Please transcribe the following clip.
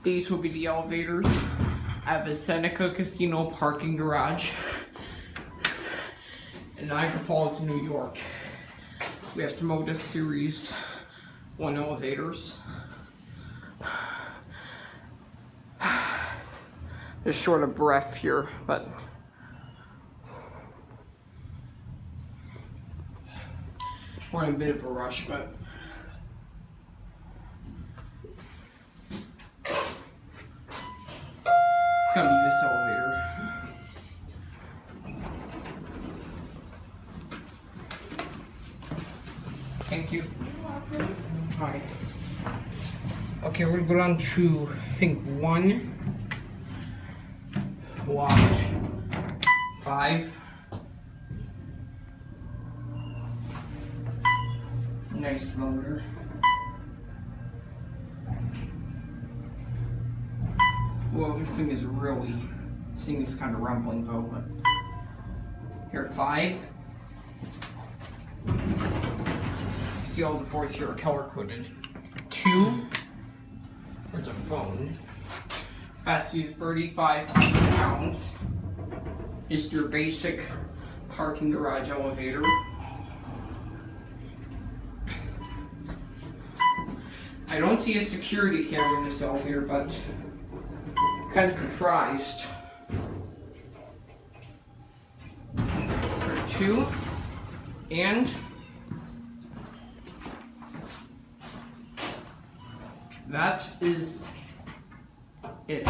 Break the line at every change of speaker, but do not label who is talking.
These will be the elevators. I have a Seneca casino parking garage in Niagara Falls, New York. We have some Otis Series 1 elevators. Just short of breath here, but we're in a bit of a rush, but it's gonna be this elevator. Thank you. Alright. Okay, we're gonna go down to, I think, 1 locked, 5. Nice motor. Well, this thing is really, this thing is kind of rumbling though, but here, 5. See all the fours here are color coded. 2. There's a phone. Capacity is 35 pounds. Just your basic parking garage elevator. I don't see a security camera in this elevator, but I'm kind of surprised. There 2, and that is it.